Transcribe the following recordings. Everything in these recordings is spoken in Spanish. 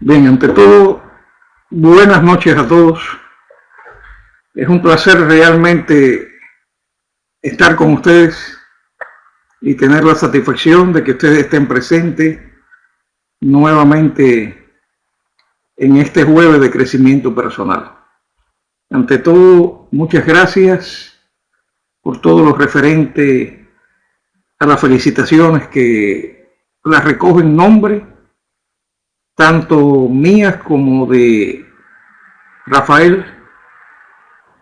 Bien, ante todo, buenas noches a todos. Es un placer realmente estar con ustedes y tener la satisfacción de que ustedes estén presentes nuevamente en este jueves de crecimiento personal. Ante todo, muchas gracias por todo lo referente a las felicitaciones que las recojo en nombre tanto mías como de Rafael.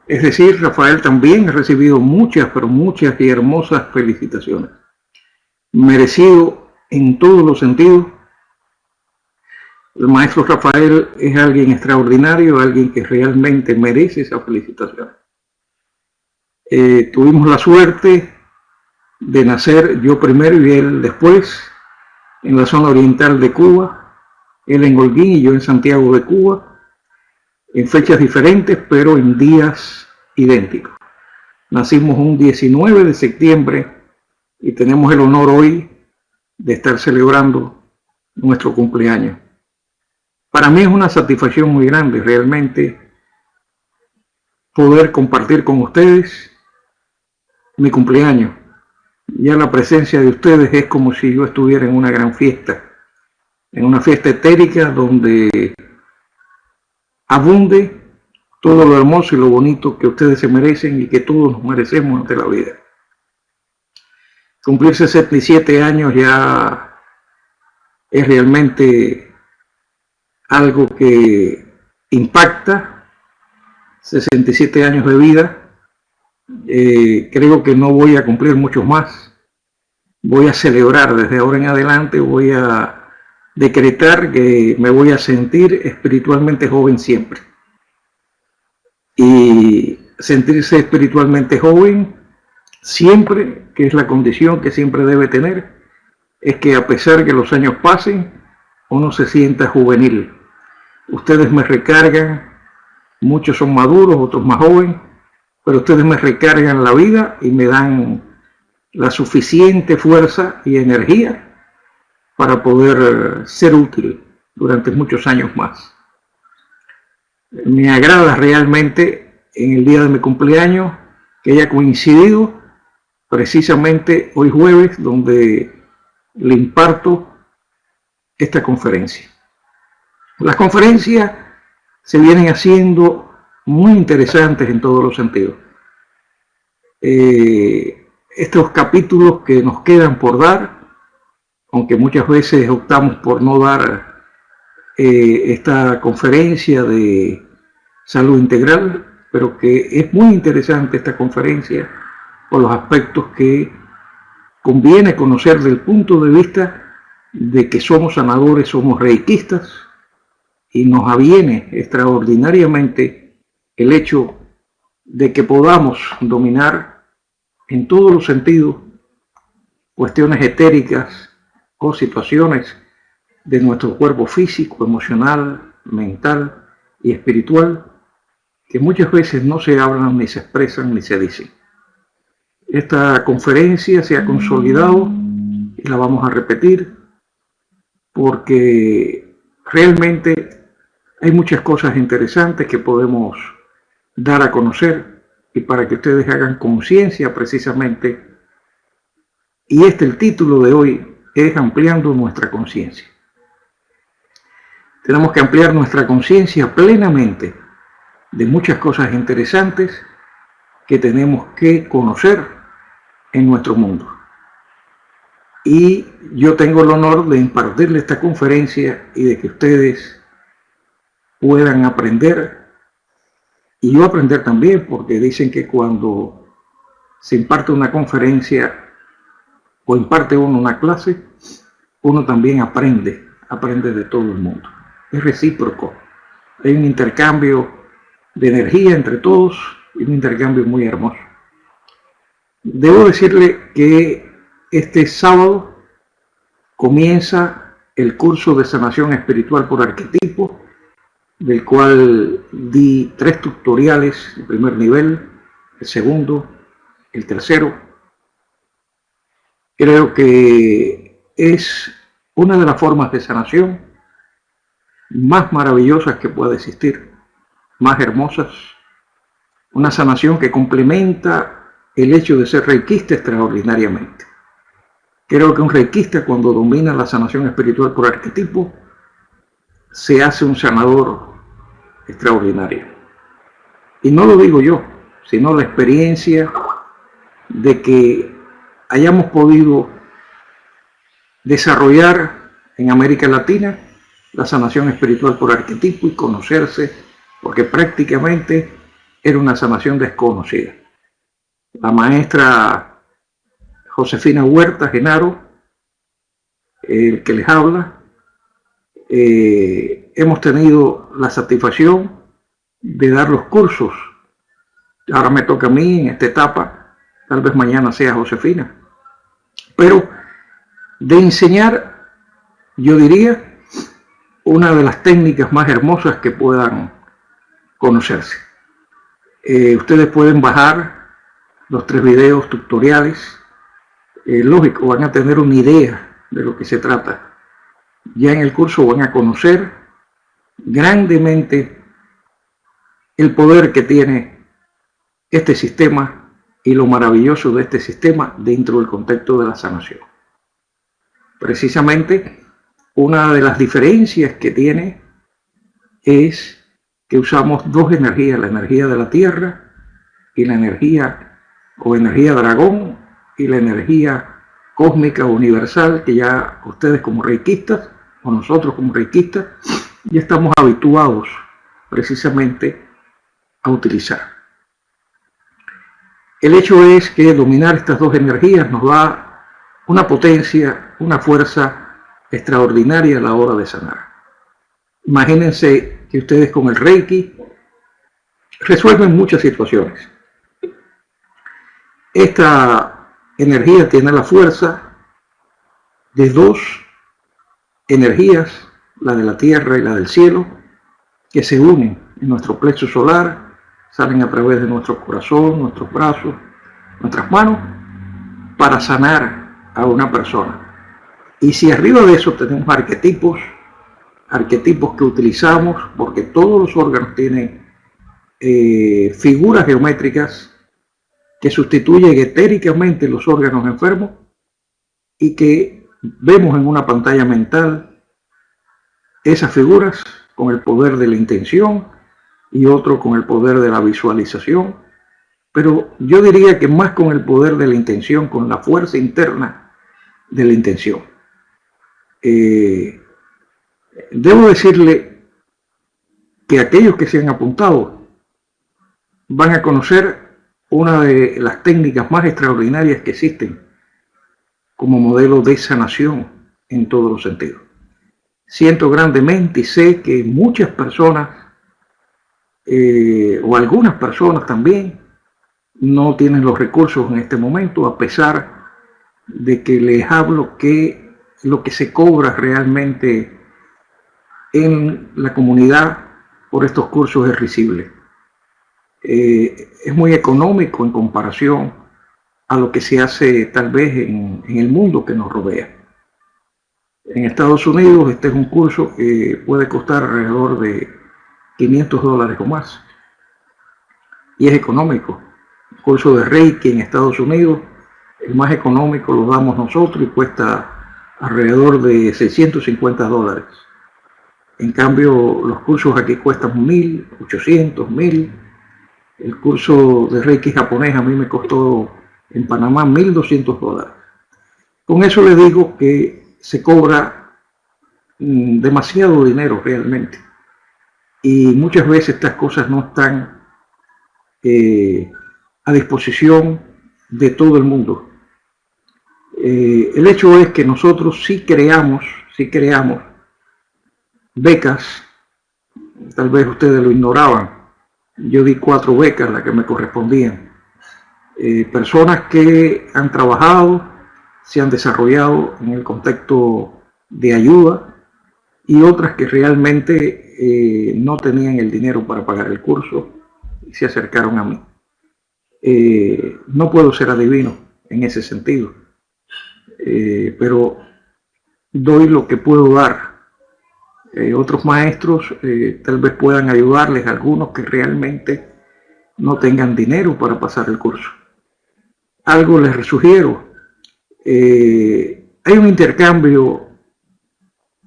Es decir, Rafael también ha recibido muchas, pero muchas y hermosas felicitaciones. Merecido en todos los sentidos. El maestro Rafael es alguien extraordinario, alguien que realmente merece esa felicitación. Tuvimos la suerte de nacer yo primero y él después en la zona oriental de Cuba, él en Holguín y yo en Santiago de Cuba, en fechas diferentes pero en días idénticos. Nacimos un 19 de septiembre y tenemos el honor hoy de estar celebrando nuestro cumpleaños. Para mí es una satisfacción muy grande realmente poder compartir con ustedes mi cumpleaños. Ya la presencia de ustedes es como si yo estuviera en una gran fiesta, en una fiesta etérica donde abunde todo lo hermoso y lo bonito que ustedes se merecen y que todos nos merecemos ante la vida. Cumplir 67 años ya es realmente algo que impacta. 67 años de vida. Creo que no voy a cumplir muchos más. Voy a celebrar desde ahora en adelante, voy a decretar que me voy a sentir espiritualmente joven siempre. Y sentirse espiritualmente joven siempre, que es la condición que siempre debe tener, es que a pesar que los años pasen, uno se sienta juvenil. Ustedes me recargan, muchos son maduros, otros más jóvenes, pero ustedes me recargan la vida y me dan la suficiente fuerza y energía para poder ser útil durante muchos años más. Me agrada realmente en el día de mi cumpleaños que haya coincidido precisamente hoy jueves, donde le imparto esta conferencia. Las conferencias se vienen haciendo muy interesantes en todos los sentidos. Estos capítulos que nos quedan por dar, aunque muchas veces optamos por no dar esta conferencia de salud integral, pero que es muy interesante esta conferencia por los aspectos que conviene conocer desde el punto de vista de que somos sanadores, somos reikistas, y nos aviene extraordinariamente el hecho de que podamos dominar en todos los sentidos cuestiones etéricas o situaciones de nuestro cuerpo físico, emocional, mental y espiritual, que muchas veces no se hablan, ni se expresan, ni se dicen. Esta conferencia se ha consolidado y la vamos a repetir porque realmente hay muchas cosas interesantes que podemos dar a conocer y para que ustedes hagan conciencia precisamente. Y el título de hoy es Ampliando nuestra conciencia. Tenemos que ampliar nuestra conciencia plenamente de muchas cosas interesantes que tenemos que conocer en nuestro mundo. Y yo tengo el honor de impartirle esta conferencia y de que ustedes puedan aprender y yo aprender también, porque dicen que cuando se imparte una conferencia o imparte uno una clase, uno también aprende de todo el mundo. Es recíproco. Hay un intercambio de energía entre todos y un intercambio muy hermoso. Debo decirle que este sábado comienza el curso de sanación espiritual por arquetipo, del cual di 3 tutoriales, el primer nivel, el segundo, el tercero. Creo que es una de las formas de sanación más maravillosas que pueda existir, más hermosas, una sanación que complementa el hecho de ser reikista extraordinariamente. Creo que un reikista, cuando domina la sanación espiritual por arquetipo, se hace un sanador extraordinario. Y no lo digo yo, sino la experiencia de que hayamos podido desarrollar en América Latina la sanación espiritual por arquetipo y conocerse, porque prácticamente era una sanación desconocida. La maestra Josefina Huerta Genaro, el que les habla, hemos tenido la satisfacción de dar los cursos. Ahora me toca a mí en esta etapa, tal vez mañana sea Josefina, pero de enseñar, yo diría, una de las técnicas más hermosas que puedan conocerse. Ustedes pueden bajar los 3 videos tutoriales, lógico, van a tener una idea de lo que se trata. Ya en el curso van a conocer grandemente el poder que tiene este sistema y lo maravilloso de este sistema dentro del contexto de la sanación. Precisamente, una de las diferencias que tiene es que usamos 2 energías, la energía de la Tierra y la energía o energía dragón y la energía cósmica universal, que ya ustedes como reikistas o nosotros como reikistas ya estamos habituados precisamente a utilizar. El hecho es que dominar estas 2 energías nos da una potencia, una fuerza extraordinaria a la hora de sanar. Imagínense que ustedes con el Reiki resuelven muchas situaciones. Esta energía tiene la fuerza de 2 energías, la de la tierra y la del cielo, que se unen en nuestro plexo solar, salen a través de nuestro corazón, nuestros brazos, nuestras manos, para sanar a una persona. Y si arriba de eso tenemos arquetipos que utilizamos, porque todos los órganos tienen figuras geométricas que sustituyen etéricamente los órganos enfermos y que vemos en una pantalla mental esas figuras con el poder de la intención y otro con el poder de la visualización, pero yo diría que más con el poder de la intención, con la fuerza interna de la intención. Debo decirle que aquellos que se han apuntado van a conocer una de las técnicas más extraordinarias que existen como modelo de sanación en todos los sentidos. Siento grandemente y sé que muchas personas, o algunas personas también, no tienen los recursos en este momento, a pesar de que les hablo que lo que se cobra realmente en la comunidad por estos cursos es risible. Es muy económico en comparación a lo que se hace tal vez en el mundo que nos rodea. En Estados Unidos este es un curso que puede costar alrededor de $500 o más y es económico. El curso de Reiki en Estados Unidos, el más económico lo damos nosotros y cuesta alrededor de $650. En cambio los cursos aquí cuestan 1.800, 1.000. El curso de Reiki japonés a mí me costó en Panamá $1.200. Con eso les digo que se cobra demasiado dinero realmente. Y muchas veces estas cosas no están a disposición de todo el mundo. El hecho es que nosotros sí creamos becas, tal vez ustedes lo ignoraban. Yo di 4 becas, las que me correspondían. Personas que han trabajado, se han desarrollado en el contexto de ayuda y otras que realmente no tenían el dinero para pagar el curso y se acercaron a mí. No puedo ser adivino en ese sentido, pero doy lo que puedo dar Otros maestros tal vez puedan ayudarles a algunos que realmente no tengan dinero para pasar el curso. Algo les sugiero. Hay un intercambio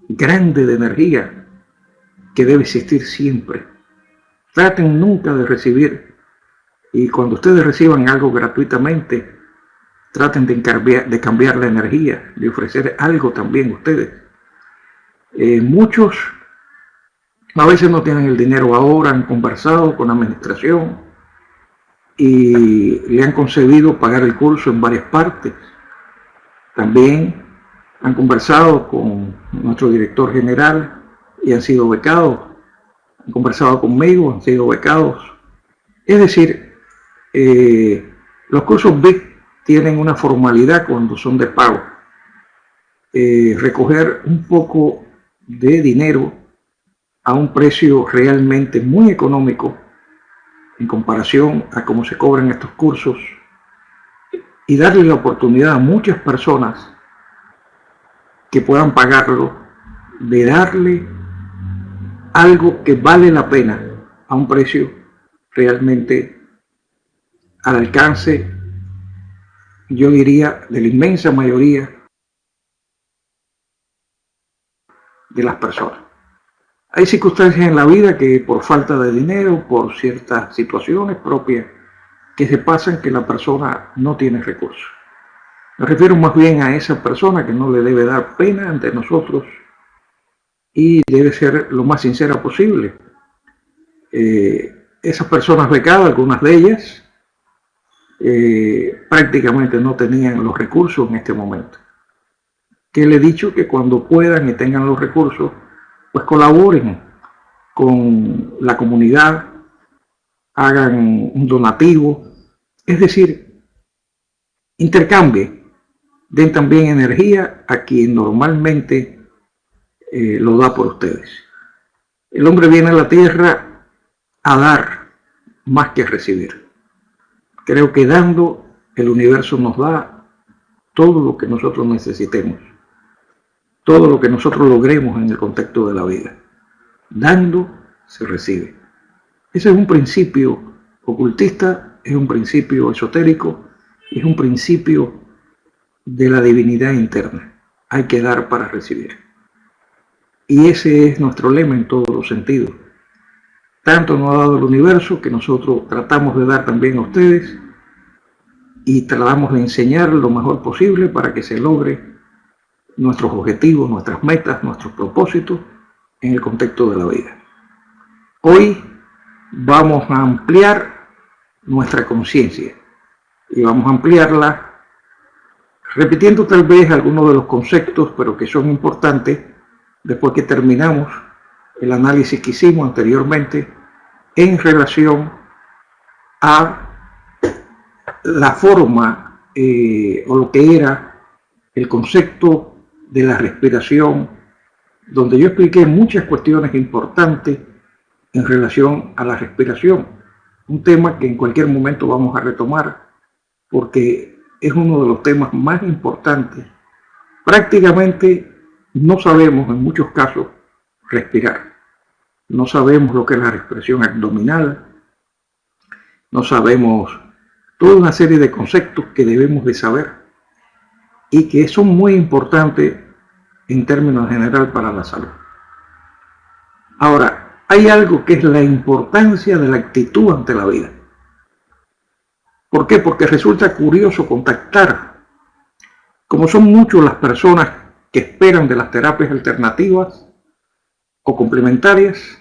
grande de energía que debe existir siempre. Traten nunca de recibir, y cuando ustedes reciban algo gratuitamente, traten de cambiar la energía, de ofrecer algo también ustedes. Muchos a veces no tienen el dinero ahora, han conversado con la administración y le han concedido pagar el curso en varias partes. También han conversado con nuestro director general y han sido becados. Han conversado conmigo, han sido becados. Es decir, los cursos VIP tienen una formalidad cuando son de pago. Recoger un poco de dinero a un precio realmente muy económico en comparación a cómo se cobran estos cursos, y darle la oportunidad a muchas personas que puedan pagarlo, de darle algo que vale la pena a un precio realmente al alcance, yo diría, de la inmensa mayoría de las personas. Hay circunstancias en la vida que por falta de dinero, por ciertas situaciones propias que se pasan, que la persona no tiene recursos. Me refiero más bien a esa persona que no le debe dar pena ante nosotros y debe ser lo más sincera posible. Esas personas becadas, algunas de ellas, prácticamente no tenían los recursos en este momento. Que le he dicho que cuando puedan y tengan los recursos, pues colaboren con la comunidad, hagan un donativo, es decir, intercambien, den también energía a quien normalmente lo da por ustedes. El hombre viene a la tierra a dar más que a recibir. Creo que dando, el universo nos da todo lo que nosotros necesitemos, todo lo que nosotros logremos en el contexto de la vida. Dando se recibe. Ese es un principio ocultista, es un principio esotérico, es un principio de la divinidad interna. Hay que dar para recibir. Y ese es nuestro lema en todos los sentidos. Tanto nos ha dado el universo que nosotros tratamos de dar también a ustedes y tratamos de enseñar lo mejor posible para que se logre nuestros objetivos, nuestras metas, nuestros propósitos en el contexto de la vida. Hoy vamos a ampliar nuestra conciencia y vamos a ampliarla repitiendo tal vez algunos de los conceptos, pero que son importantes después que terminamos el análisis que hicimos anteriormente en relación a la forma o lo que era el concepto de la respiración, donde yo expliqué muchas cuestiones importantes en relación a la respiración, un tema que en cualquier momento vamos a retomar porque es uno de los temas más importantes. Prácticamente no sabemos en muchos casos respirar, no sabemos lo que es la respiración abdominal, no sabemos toda una serie de conceptos que debemos de saber y que son muy importantes en términos general para la salud. Ahora, hay algo que es la importancia de la actitud ante la vida. ¿Por qué? Porque resulta curioso contactar, como son muchas las personas que esperan de las terapias alternativas o complementarias,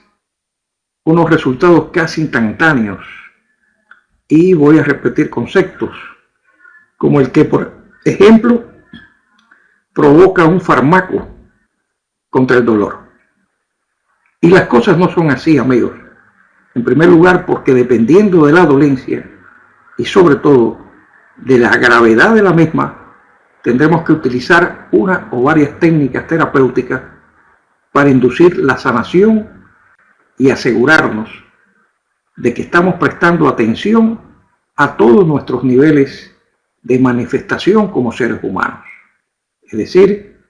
unos resultados casi instantáneos. Y voy a repetir conceptos, como el que, por ejemplo, provoca un fármaco contra el dolor. Y las cosas no son así, amigos. En primer lugar, porque dependiendo de la dolencia y sobre todo de la gravedad de la misma, tendremos que utilizar una o varias técnicas terapéuticas para inducir la sanación y asegurarnos de que estamos prestando atención a todos nuestros niveles de manifestación como seres humanos. Es decir,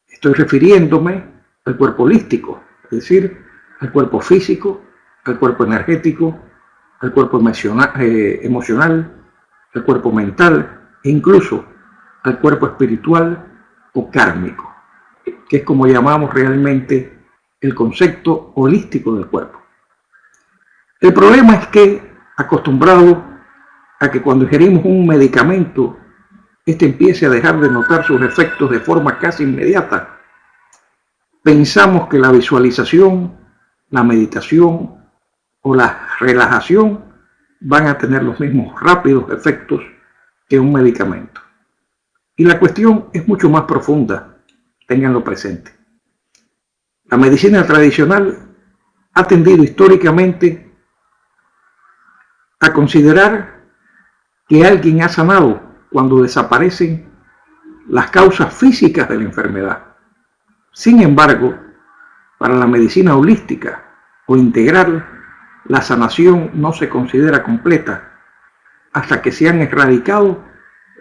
estoy refiriéndome al cuerpo holístico, es decir, al cuerpo físico, al cuerpo energético, al cuerpo emocional, al cuerpo mental e incluso al cuerpo espiritual o kármico, que es como llamamos realmente el concepto holístico del cuerpo. El problema es que, acostumbrado a que cuando ingerimos un medicamento, este empiece a dejar de notar sus efectos de forma casi inmediata, pensamos que la visualización, la meditación o la relajación van a tener los mismos rápidos efectos que un medicamento. Y la cuestión es mucho más profunda, ténganlo presente. La medicina tradicional ha tendido históricamente a considerar que alguien ha sanado cuando desaparecen las causas físicas de la enfermedad. Sin embargo, para la medicina holística o integral, la sanación no se considera completa hasta que se han erradicado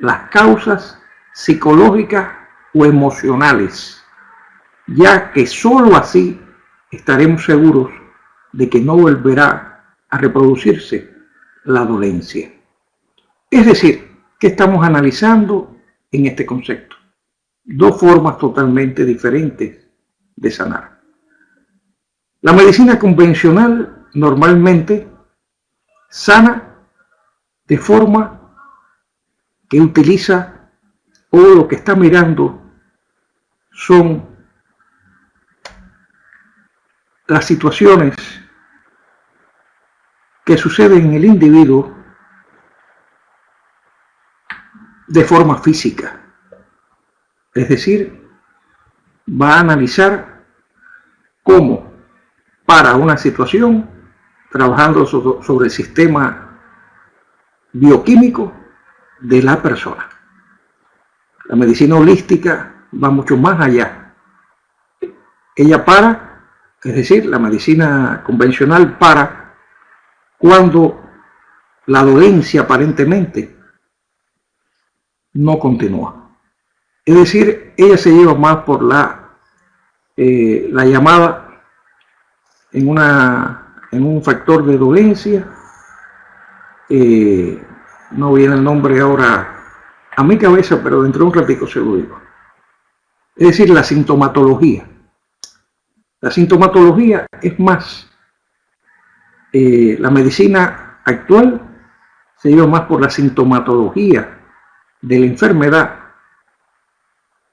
las causas psicológicas o emocionales, ya que sólo así estaremos seguros de que no volverá a reproducirse la dolencia. Es decir, ¿qué estamos analizando en este concepto? Dos formas totalmente diferentes de sanar. La medicina convencional normalmente sana de forma que utiliza o lo que está mirando son las situaciones que suceden en el individuo de forma física. Es decir, va a analizar cómo para una situación, trabajando sobre el sistema bioquímico de la persona. La medicina holística va mucho más allá. Ella para, es decir, la medicina convencional para cuando la dolencia aparentemente no continúa. Es decir, ella se lleva más por la llamada en un factor de dolencia, no viene el nombre ahora a mi cabeza, pero dentro de un ratico se lo digo. Es decir, la sintomatología. La sintomatología es más, la medicina actual se lleva más por la sintomatología de la enfermedad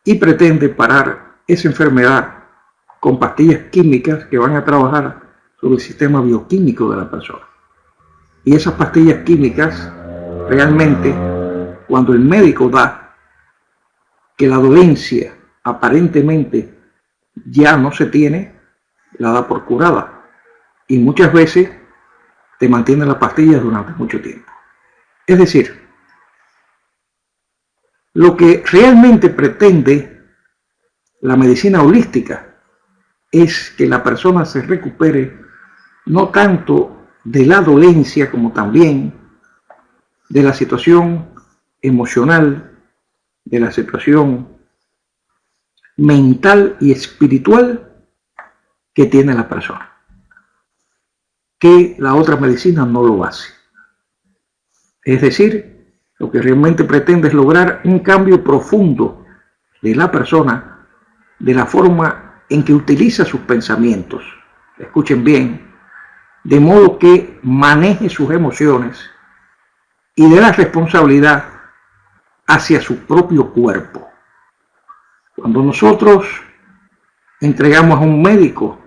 y pretende parar esa enfermedad con pastillas químicas que van a trabajar sobre el sistema bioquímico de la persona. Y esas pastillas químicas, realmente, cuando el médico da que la dolencia aparentemente ya no se tiene, la da por curada. Y muchas veces te mantiene la pastilla durante mucho tiempo. Es decir, lo que realmente pretende la medicina holística es que la persona se recupere no tanto de la dolencia como también de la situación emocional, de la situación mental y espiritual que tiene la persona, que la otra medicina no lo hace. Es decir, lo que realmente pretende es lograr un cambio profundo de la persona, de la forma en que utiliza sus pensamientos. Escuchen bien, de modo que maneje sus emociones y dé la responsabilidad hacia su propio cuerpo. Cuando nosotros entregamos a un médico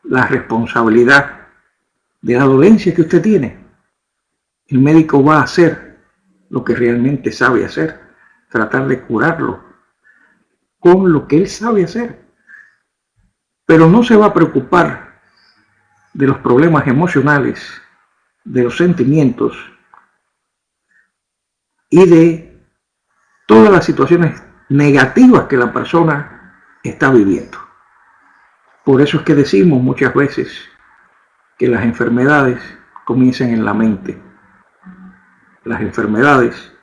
la responsabilidad de la dolencia que usted tiene, el médico va a hacer lo que realmente sabe hacer, tratar de curarlo con lo que él sabe hacer. Pero no se va a preocupar de los problemas emocionales, de los sentimientos y de todas las situaciones negativas que la persona está viviendo. Por eso es que decimos muchas veces que las enfermedades comienzan en la mente. Las enfermedades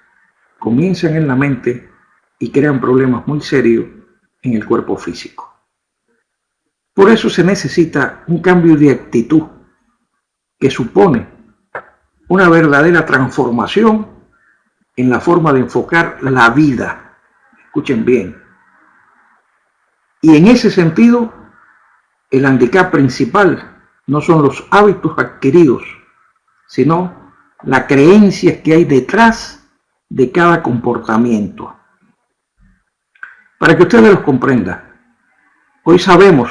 comienzan en la mente y crean problemas muy serios en el cuerpo físico. Por eso se necesita un cambio de actitud que supone una verdadera transformación en la forma de enfocar la vida. Escuchen bien. Y en ese sentido, el handicap principal no son los hábitos adquiridos, sino las creencias que hay detrás de cada comportamiento. Para que ustedes los comprendan, hoy sabemos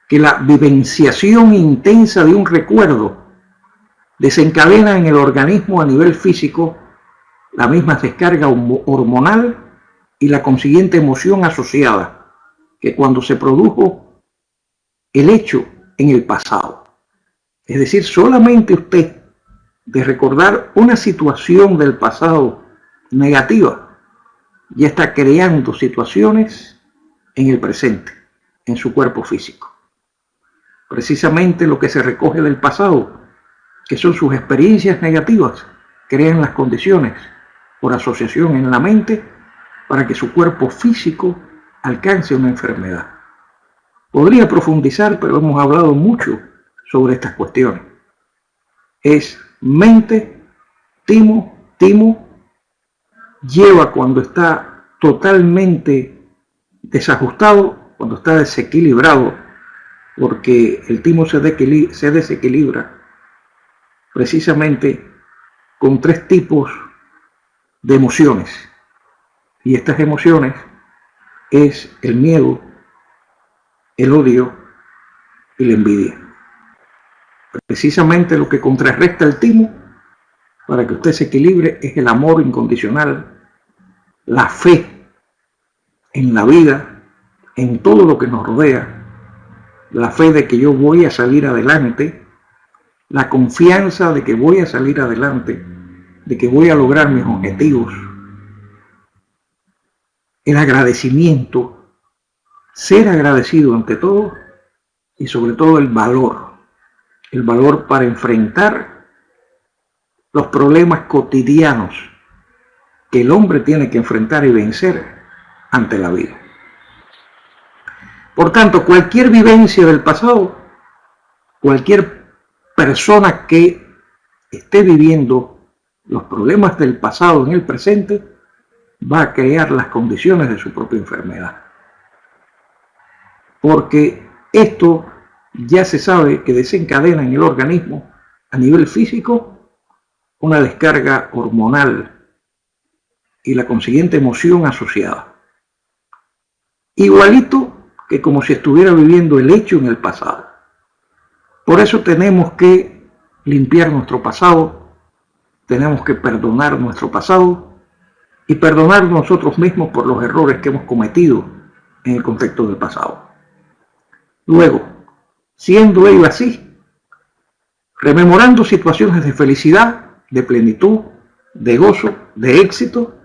que la vivenciación intensa de un recuerdo desencadena en el organismo a nivel físico la misma descarga hormonal y la consiguiente emoción asociada que cuando se produjo el hecho en el pasado. Es decir, solamente usted de recordar una situación del pasado negativa ya está creando situaciones en el presente, en su cuerpo físico. Precisamente lo que se recoge del pasado, que son sus experiencias negativas, crean las condiciones por asociación en la mente para que su cuerpo físico alcance una enfermedad. Podría profundizar, pero hemos hablado mucho sobre estas cuestiones. Es mente, timo, lleva cuando está totalmente desajustado, cuando está desequilibrado, porque el timo se desequilibra precisamente con 3 tipos de emociones. Y estas emociones es el miedo, el odio y la envidia. Precisamente lo que contrarresta el timo para que usted se equilibre es el amor incondicional, la fe en la vida, en todo lo que nos rodea, la fe de que yo voy a salir adelante, la confianza de que voy a salir adelante, de que voy a lograr mis objetivos, el agradecimiento, ser agradecido ante todo y sobre todo el valor para enfrentar los problemas cotidianos que el hombre tiene que enfrentar y vencer ante la vida. Por tanto, cualquier vivencia del pasado, cualquier persona que esté viviendo los problemas del pasado en el presente, va a crear las condiciones de su propia enfermedad. Porque esto ya se sabe que desencadena en el organismo a nivel físico una descarga hormonal y la consiguiente emoción asociada. Igualito que como si estuviera viviendo el hecho en el pasado. Por eso tenemos que limpiar nuestro pasado, tenemos que perdonar nuestro pasado y perdonar nosotros mismos por los errores que hemos cometido en el contexto del pasado. Luego, siendo ello así, rememorando situaciones de felicidad, de plenitud, de gozo, de éxito,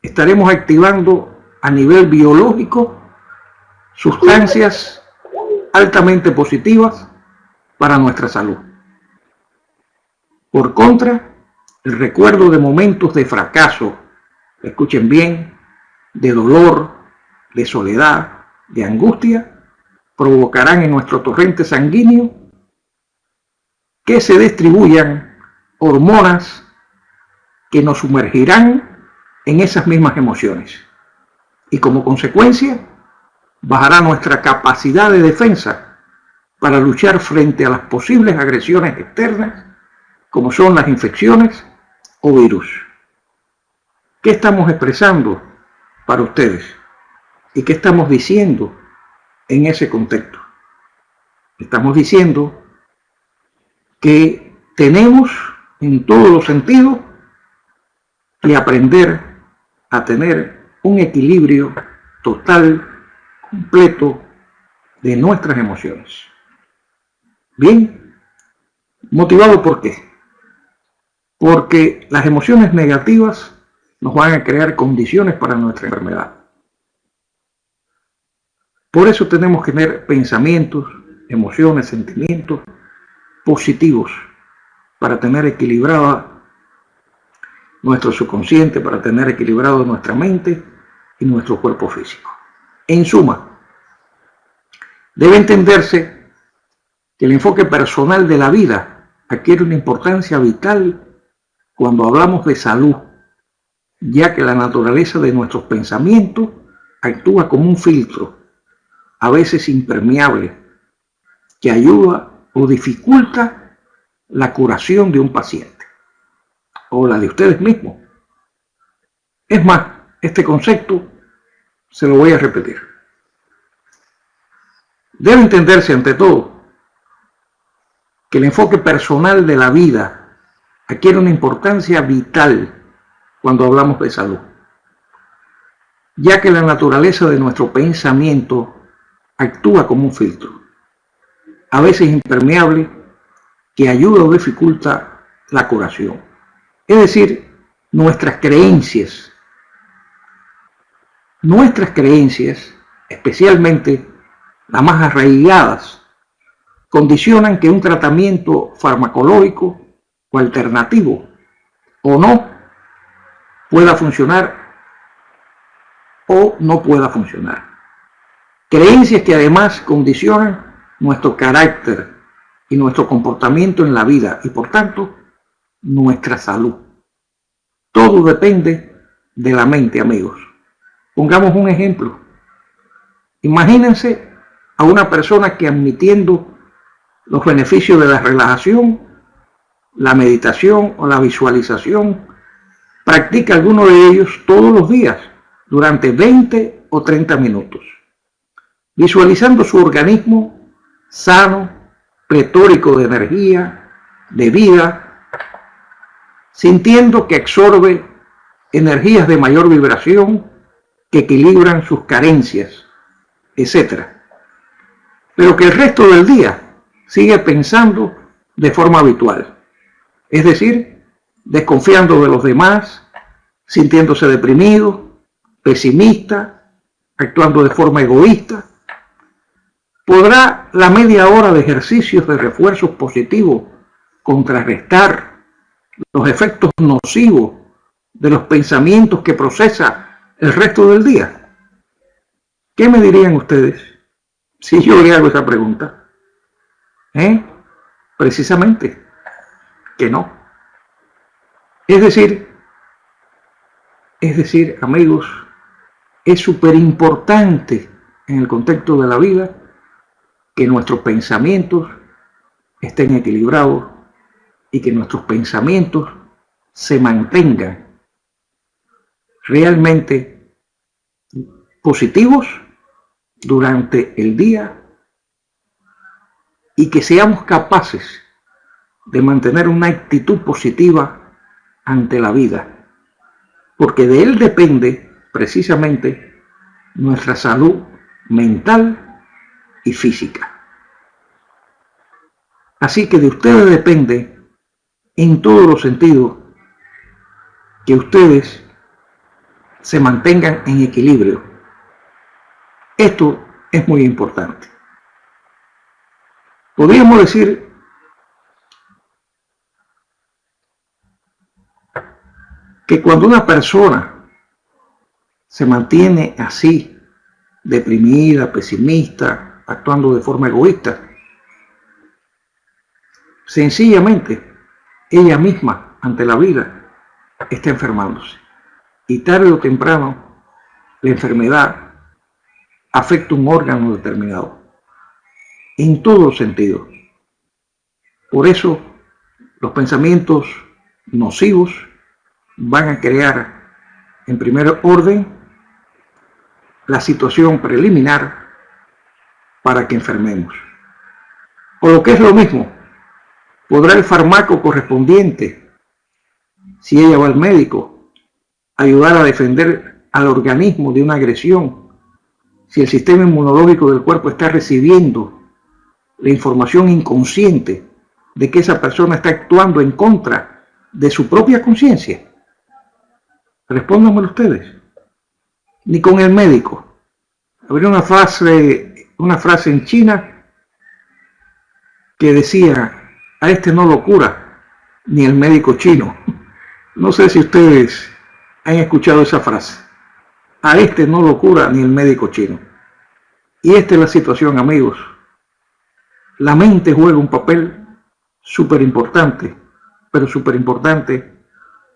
estaremos activando a nivel biológico sustancias altamente positivas para nuestra salud. Por contra, el recuerdo de momentos de fracaso, escuchen bien, de dolor, de soledad, de angustia, provocarán en nuestro torrente sanguíneo que se distribuyan hormonas que nos sumergirán en esas mismas emociones. Y como consecuencia, bajará nuestra capacidad de defensa para luchar frente a las posibles agresiones externas, como son las infecciones o virus. ¿Qué estamos expresando para ustedes? ¿Y qué estamos diciendo en ese contexto? Estamos diciendo que tenemos en todos los sentidos que aprender a tener un equilibrio total, completo de nuestras emociones. Bien, ¿motivado por qué? Porque las emociones negativas nos van a crear condiciones para nuestra enfermedad. Por eso tenemos que tener pensamientos, emociones, sentimientos positivos para tener equilibrada nuestro subconsciente, para tener equilibrado nuestra mente y nuestro cuerpo físico. En suma, Debe entenderse que el enfoque personal de la vida adquiere una importancia vital cuando hablamos de salud, ya que la naturaleza de nuestros pensamientos actúa como un filtro, a veces impermeable, que ayuda o dificulta la curación de un paciente o la de ustedes mismos. Es más, este concepto se lo voy a repetir. Debe entenderse ante todo que el enfoque personal de la vida adquiere una importancia vital cuando hablamos de salud, ya que la naturaleza de nuestro pensamiento actúa como un filtro, a veces impermeable, que ayuda o dificulta la curación. Es decir, nuestras creencias, especialmente las más arraigadas, condicionan que un tratamiento farmacológico o alternativo o no pueda funcionar o no pueda funcionar. Creencias que además condicionan nuestro carácter y nuestro comportamiento en la vida y por tanto nuestra salud. Todo depende de la mente, amigos. Pongamos un ejemplo. Imagínense a una persona que, admitiendo los beneficios de la relajación, la meditación o la visualización, practica alguno de ellos todos los días durante 20 o 30 minutos, visualizando su organismo sano, pletórico de energía, de vida, sintiendo que absorbe energías de mayor vibración que equilibran sus carencias, etc. Pero que el resto del día sigue pensando de forma habitual, es decir, desconfiando de los demás, sintiéndose deprimido, pesimista, actuando de forma egoísta. ¿Podrá la media hora de ejercicios de refuerzos positivos contrarrestar los efectos nocivos de los pensamientos que procesa el resto del día? ¿Qué me dirían ustedes si yo le hago esa pregunta? Precisamente que no. Es decir, amigos, es súper importante en el contexto de la vida que nuestros pensamientos estén equilibrados y que nuestros pensamientos se mantengan realmente positivos durante el día y que seamos capaces de mantener una actitud positiva ante la vida, porque de él depende precisamente nuestra salud mental y física. Así que de ustedes depende en todos los sentidos que ustedes se mantengan en equilibrio. Esto es muy importante. Podríamos decir que cuando una persona se mantiene así, deprimida, pesimista, actuando de forma egoísta, sencillamente ella misma ante la vida está enfermándose, y tarde o temprano la enfermedad afecta un órgano determinado en todos los sentidos. Por eso los pensamientos nocivos van a crear en primer orden la situación preliminar para que enfermemos. O lo que es lo mismo, podrá el fármaco correspondiente, si ella va al médico, ayudar a defender al organismo de una agresión, si el sistema inmunológico del cuerpo está recibiendo la información inconsciente de que esa persona está actuando en contra de su propia conciencia. Respóndanmelo ustedes. Ni con el médico. Habría una frase en China que decía: a este no lo cura ni el médico chino. No sé si ustedes han escuchado esa frase. A este no lo cura ni el médico chino. Y esta es la situación, amigos. La mente juega un papel súper importante, pero súper importante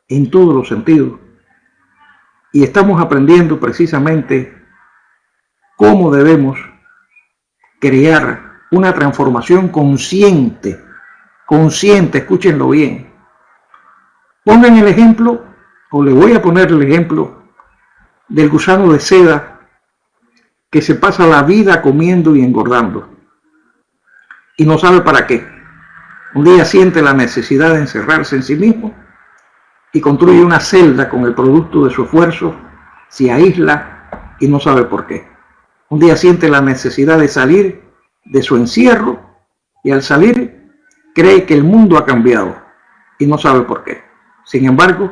en todos los sentidos. Y estamos aprendiendo precisamente cómo debemos crear una transformación consciente, escúchenlo bien. Pongan el ejemplo, o le voy a poner el ejemplo, del gusano de seda que se pasa la vida comiendo y engordando y no sabe para qué. Un día siente la necesidad de encerrarse en sí mismo y construye una celda con el producto de su esfuerzo, se aísla y no sabe por qué. Un día siente la necesidad de salir de su encierro y al salir cree que el mundo ha cambiado y no sabe por qué. Sin embargo,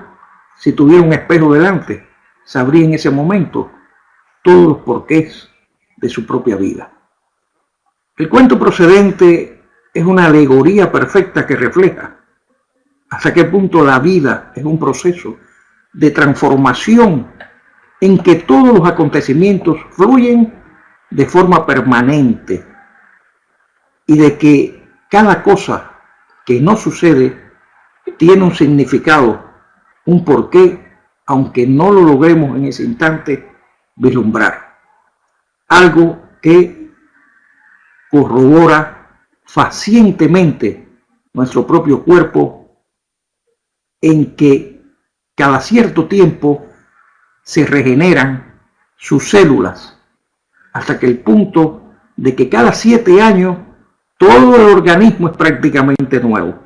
si tuviera un espejo delante, sabría en ese momento todos los porqués de su propia vida. El cuento procedente es una alegoría perfecta que refleja hasta qué punto la vida es un proceso de transformación en que todos los acontecimientos fluyen de forma permanente y de que cada cosa que no sucede tiene un significado, un porqué, aunque no lo logremos en ese instante vislumbrar. Algo que corrobora facientemente nuestro propio cuerpo, en que cada cierto tiempo se regeneran sus células, hasta que el punto de que cada 7 años todo el organismo es prácticamente nuevo.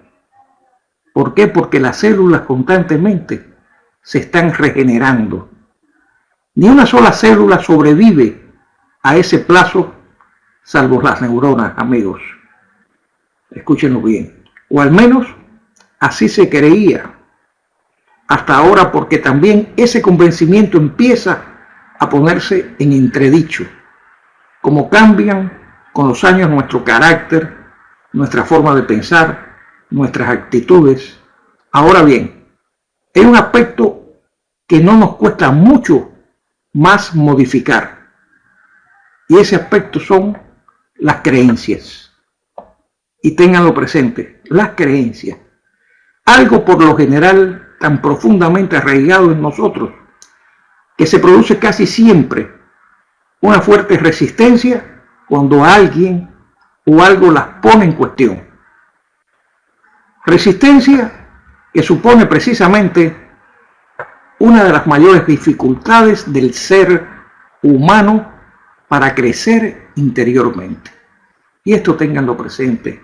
¿Por qué? Porque las células constantemente se están regenerando. Ni una sola célula sobrevive a ese plazo, salvo las neuronas, amigos. Escúchenlo bien. O al menos así se creía hasta ahora, porque también ese convencimiento empieza a ponerse en entredicho. Como cambian con los años nuestro carácter, nuestra forma de pensar, nuestras actitudes. Ahora bien, hay un aspecto que no nos cuesta mucho más modificar, y ese aspecto son las creencias. Y ténganlo presente, las creencias, algo por lo general tan profundamente arraigado en nosotros que se produce casi siempre una fuerte resistencia cuando alguien o algo las pone en cuestión. Resistencia que supone precisamente una de las mayores dificultades del ser humano para crecer interiormente. Y esto ténganlo presente.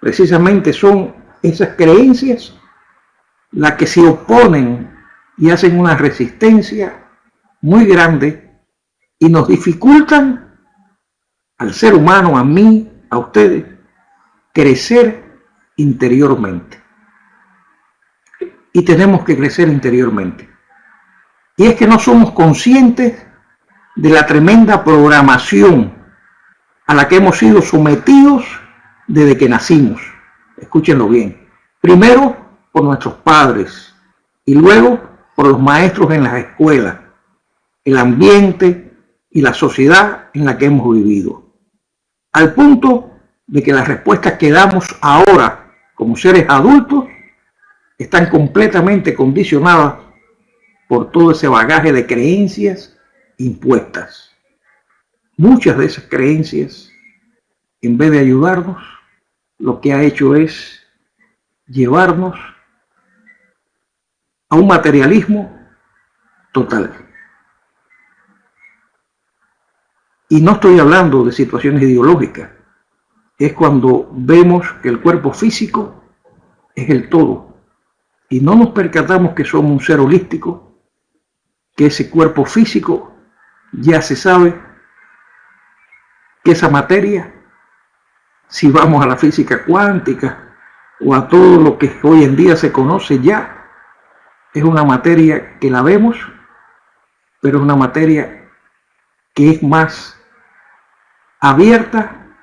Precisamente son esas creencias las que se oponen y hacen una resistencia muy grande y nos dificultan al ser humano, a mí, a ustedes, crecer interiormente. Y tenemos que crecer interiormente. Y es que no somos conscientes de la tremenda programación a la que hemos sido sometidos desde que nacimos. Escúchenlo bien. Primero por nuestros padres y luego por los maestros en las escuelas, el ambiente y la sociedad en la que hemos vivido. Al punto de que las respuestas que damos ahora como seres adultos están completamente condicionadas por todo ese bagaje de creencias impuestas. Muchas de esas creencias, en vez de ayudarnos, lo que ha hecho es llevarnos a un materialismo total. Y no estoy hablando de situaciones ideológicas, es cuando vemos que el cuerpo físico es el todo y no nos percatamos que somos un ser holístico, que ese cuerpo físico ya se sabe que esa materia, si vamos a la física cuántica o a todo lo que hoy en día se conoce ya, es una materia que la vemos, pero es una materia que es más abierta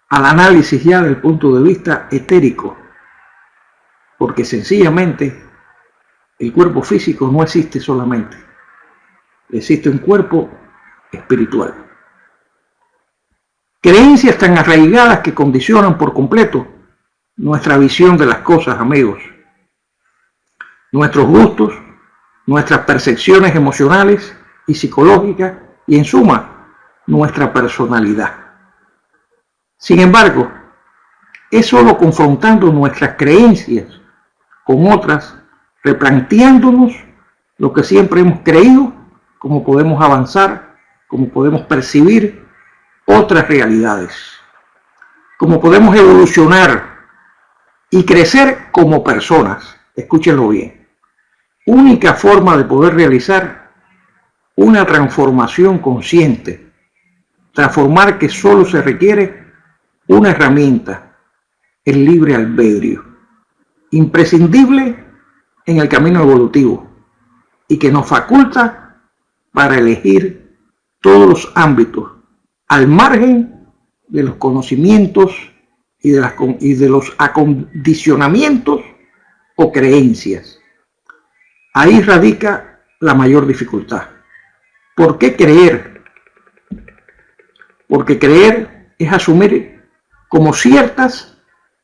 al análisis ya del punto de vista etérico, porque sencillamente el cuerpo físico no existe solamente, existe un cuerpo espiritual. Creencias tan arraigadas que condicionan por completo nuestra visión de las cosas, amigos. Nuestros gustos, nuestras percepciones emocionales y psicológicas y, en suma, nuestra personalidad. Sin embargo, es solo confrontando nuestras creencias con otras, replanteándonos lo que siempre hemos creído, cómo podemos avanzar, cómo podemos percibir otras realidades, cómo podemos evolucionar y crecer como personas. Escúchenlo bien. Única forma de poder realizar una transformación consciente, transformar que solo se requiere una herramienta, el libre albedrío, imprescindible en el camino evolutivo y que nos faculta para elegir todos los ámbitos al margen de los conocimientos y de los acondicionamientos o creencias. Ahí radica la mayor dificultad. ¿Por qué creer? Porque creer es asumir como ciertas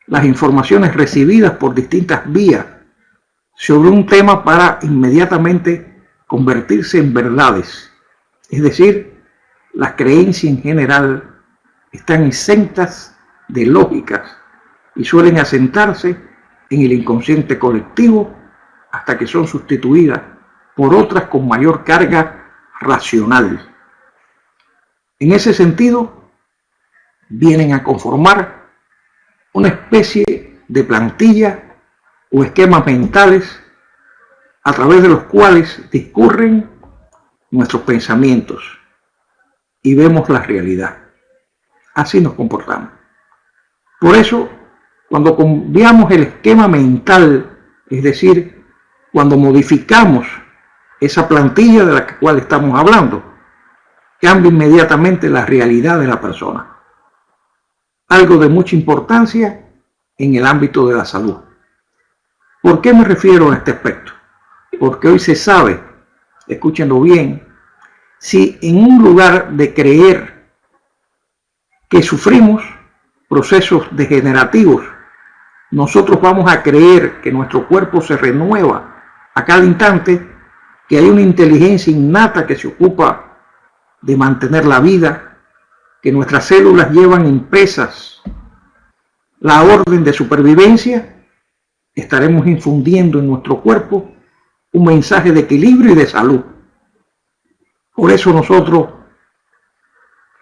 las informaciones recibidas por distintas vías sobre un tema para inmediatamente convertirse en verdades. Es decir, las creencias en general están exentas de lógicas y suelen asentarse en el inconsciente colectivo hasta que son sustituidas por otras con mayor carga racional. En ese sentido, vienen a conformar una especie de plantilla o esquemas mentales a través de los cuales discurren nuestros pensamientos y vemos la realidad. Así nos comportamos. Por eso, cuando cambiamos el esquema mental, es decir, cuando modificamos esa plantilla de la cual estamos hablando, cambia inmediatamente la realidad de la persona. Algo de mucha importancia en el ámbito de la salud. ¿Por qué me refiero a este aspecto? Porque hoy se sabe, escúchenlo bien, si en un lugar de creer que sufrimos procesos degenerativos, nosotros vamos a creer que nuestro cuerpo se renueva a cada instante, que hay una inteligencia innata que se ocupa de mantener la vida, que nuestras células llevan impresas la orden de supervivencia, estaremos infundiendo en nuestro cuerpo un mensaje de equilibrio y de salud. Por eso nosotros,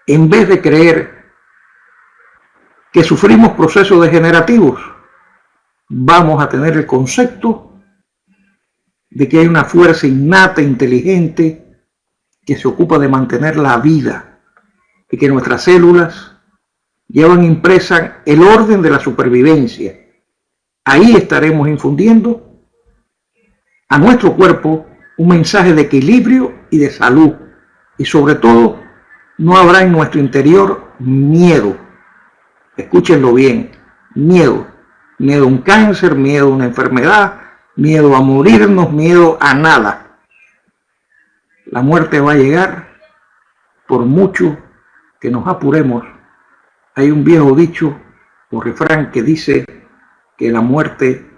en vez de creer que sufrimos procesos degenerativos, vamos a tener el concepto de que hay una fuerza innata, inteligente, que se ocupa de mantener la vida y que nuestras células llevan impresa el orden de la supervivencia. Ahí estaremos infundiendo a nuestro cuerpo un mensaje de equilibrio y de salud. Y sobre todo, no habrá en nuestro interior miedo. Escúchenlo bien, miedo. Miedo a un cáncer, miedo a una enfermedad, miedo a morirnos, miedo a nada. La muerte va a llegar por mucho que nos apuremos. Hay un viejo dicho o refrán que dice que la muerte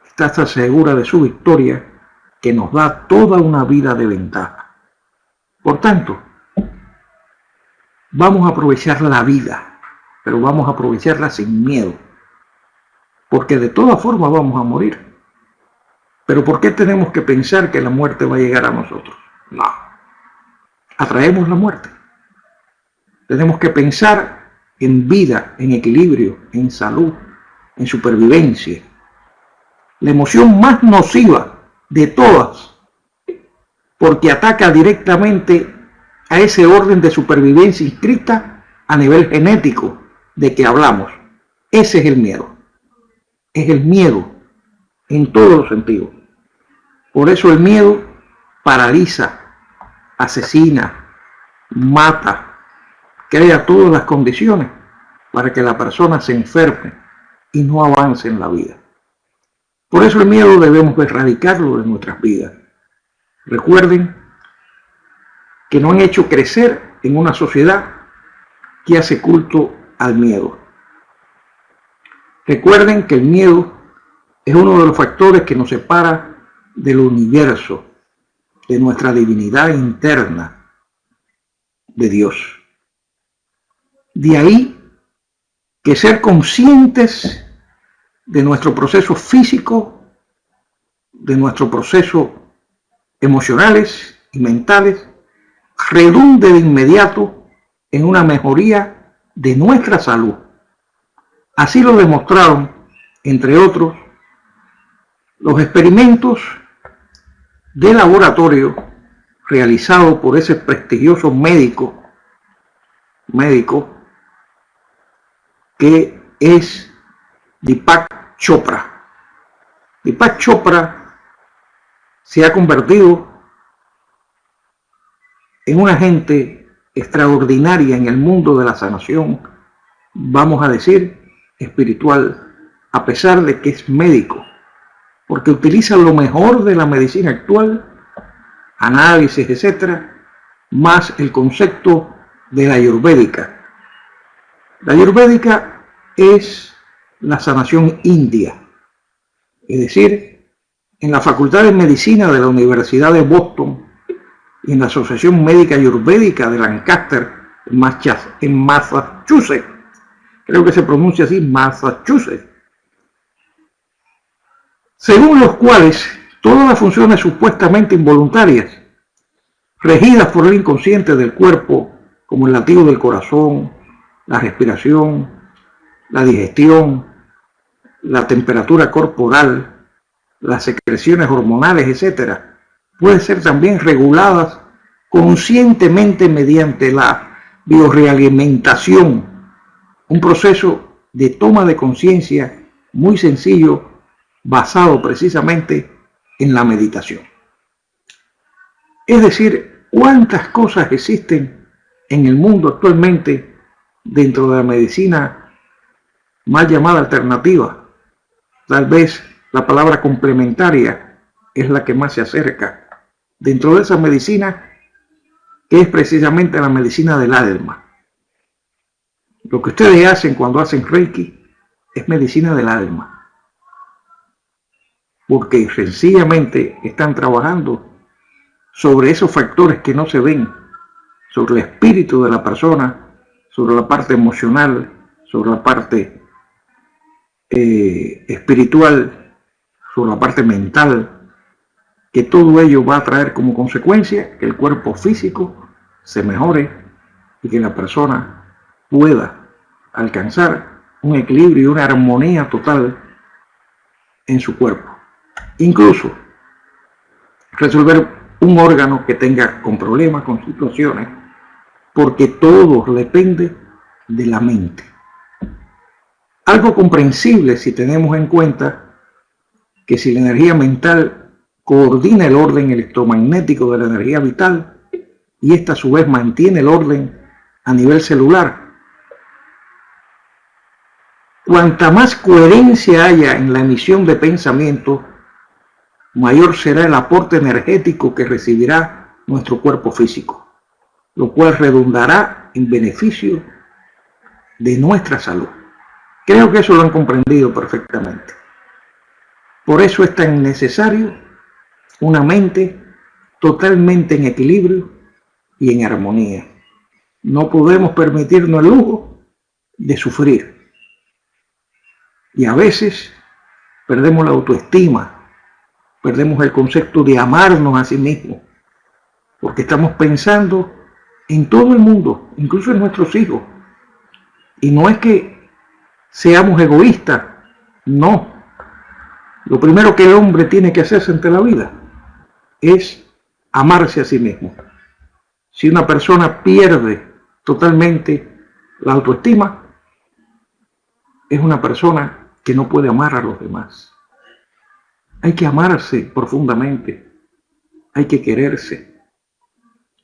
está tan segura de su victoria que nos da toda una vida de ventaja. Por tanto, vamos a aprovechar la vida, pero vamos a aprovecharla sin miedo, porque de todas formas vamos a morir. Pero ¿por qué tenemos que pensar que la muerte va a llegar a nosotros? No, atraemos la muerte. Tenemos que pensar en vida, en equilibrio, en salud, en supervivencia. La emoción más nociva de todas, porque ataca directamente a ese orden de supervivencia inscrita a nivel genético de que hablamos. Ese es el miedo. Es el miedo en todos los sentidos. Por eso el miedo paraliza, asesina, mata, crea todas las condiciones para que la persona se enferme y no avance en la vida. Por eso el miedo debemos erradicarlo de nuestras vidas. Recuerden que nos han hecho crecer en una sociedad que hace culto al miedo. Recuerden que el miedo es uno de los factores que nos separa del universo, de nuestra divinidad interna, de Dios. De ahí que ser conscientes de nuestro proceso físico, de nuestro proceso emocionales y mentales, redunde de inmediato en una mejoría de nuestra salud. Así lo demostraron, entre otros, los experimentos de laboratorio realizados por ese prestigioso médico que es Deepak Chopra. Deepak Chopra se ha convertido en una gente extraordinaria en el mundo de la sanación, vamos a decir, espiritual, a pesar de que es médico, porque utiliza lo mejor de la medicina actual, análisis, etcétera, más el concepto de la ayurvédica. La ayurvédica es la sanación india, es decir, en la Facultad de Medicina de la Universidad de Boston y en la Asociación Médica Ayurvédica de Lancaster, en Massachusetts, creo que se pronuncia así, Massachusetts, según los cuales todas las funciones supuestamente involuntarias, regidas por el inconsciente del cuerpo, como el latido del corazón, la respiración, la digestión, la temperatura corporal, las secreciones hormonales, etc., pueden ser también reguladas conscientemente mediante la biorealimentación, un proceso de toma de conciencia muy sencillo basado precisamente en la meditación. Es decir, cuántas cosas existen en el mundo actualmente dentro de la medicina mal llamada alternativa. Tal vez la palabra complementaria es la que más se acerca dentro de esa medicina, que es precisamente la medicina del alma. Lo que ustedes hacen cuando hacen Reiki es medicina del alma, porque sencillamente están trabajando sobre esos factores que no se ven, sobre el espíritu de la persona, sobre la parte emocional, sobre la parte espiritual, sobre la parte mental, que todo ello va a traer como consecuencia que el cuerpo físico se mejore y que la persona pueda alcanzar un equilibrio y una armonía total en su cuerpo. Incluso resolver un órgano que tenga con problemas, con situaciones, porque todo depende de la mente. Algo comprensible si tenemos en cuenta que si la energía mental coordina el orden electromagnético de la energía vital y esta a su vez mantiene el orden a nivel celular, cuanta más coherencia haya en la emisión de pensamiento, mayor será el aporte energético que recibirá nuestro cuerpo físico, lo cual redundará en beneficio de nuestra salud. Creo que eso lo han comprendido perfectamente. Por eso es tan necesario una mente totalmente en equilibrio y en armonía. No podemos permitirnos el lujo de sufrir. Y a veces perdemos la autoestima, perdemos el concepto de amarnos a sí mismos, porque estamos pensando en todo el mundo, incluso en nuestros hijos. Y no es que seamos egoístas, no. Lo primero que el hombre tiene que hacerse ante la vida es amarse a sí mismo. Si una persona pierde totalmente la autoestima, es una persona que no puede amar a los demás. Hay que amarse profundamente, hay que quererse,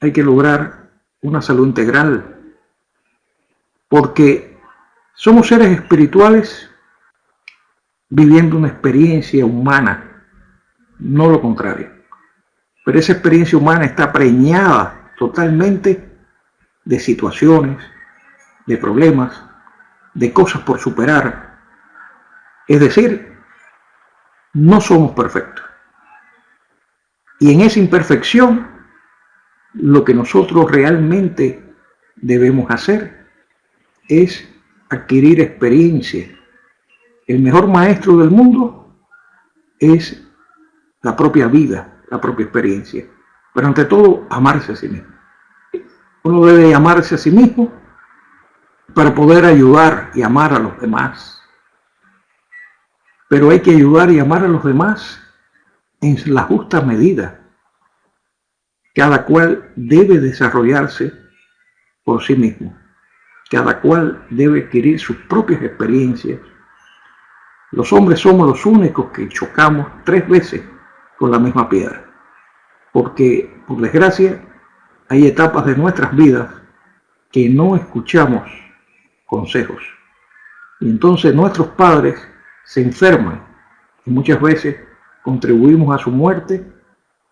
hay que lograr una salud integral, porque somos seres espirituales viviendo una experiencia humana, no lo contrario. Pero esa experiencia humana está preñada totalmente de situaciones, de problemas, de cosas por superar. Es decir, no somos perfectos. Y en esa imperfección, lo que nosotros realmente debemos hacer es adquirir experiencia. El mejor maestro del mundo es la propia vida, la propia experiencia. Pero ante todo, amarse a sí mismo. Uno debe amarse a sí mismo para poder ayudar y amar a los demás. Pero hay que ayudar y amar a los demás en la justa medida. Cada cual debe desarrollarse por sí mismo. Cada cual debe adquirir sus propias experiencias. Los hombres somos los únicos que chocamos 3 veces con la misma piedra. Porque, por desgracia, hay etapas de nuestras vidas que no escuchamos consejos. Y entonces nuestros padres se enferman y muchas veces contribuimos a su muerte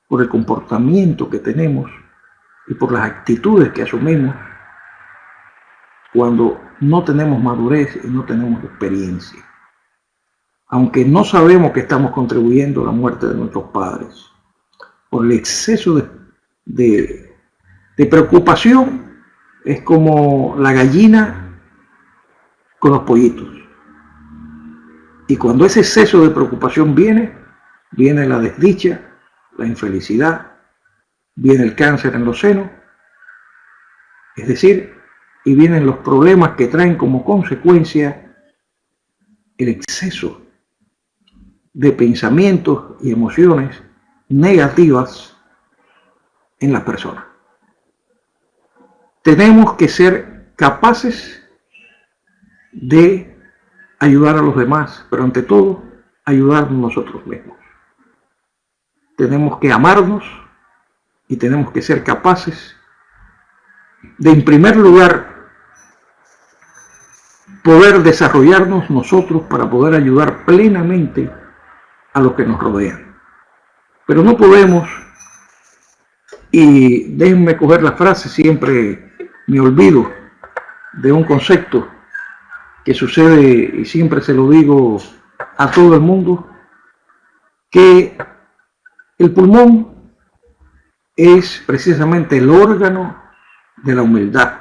por el comportamiento que tenemos y por las actitudes que asumimos cuando no tenemos madurez y no tenemos experiencia. Aunque no sabemos que estamos contribuyendo a la muerte de nuestros padres, por el exceso de preocupación, es como la gallina con los pollitos. Y cuando ese exceso de preocupación viene la desdicha, la infelicidad, viene el cáncer en los senos, es decir, y vienen los problemas que traen como consecuencia el exceso de pensamientos y emociones negativas en las personas. Tenemos que ser capaces de ayudar a los demás, pero ante todo, ayudarnos nosotros mismos. Tenemos que amarnos y tenemos que ser capaces de, en primer lugar, poder desarrollarnos nosotros para poder ayudar plenamente a los que nos rodean. Pero no podemos, y déjenme coger la frase, siempre me olvido de un concepto que sucede y siempre se lo digo a todo el mundo, que el pulmón es precisamente el órgano de la humildad,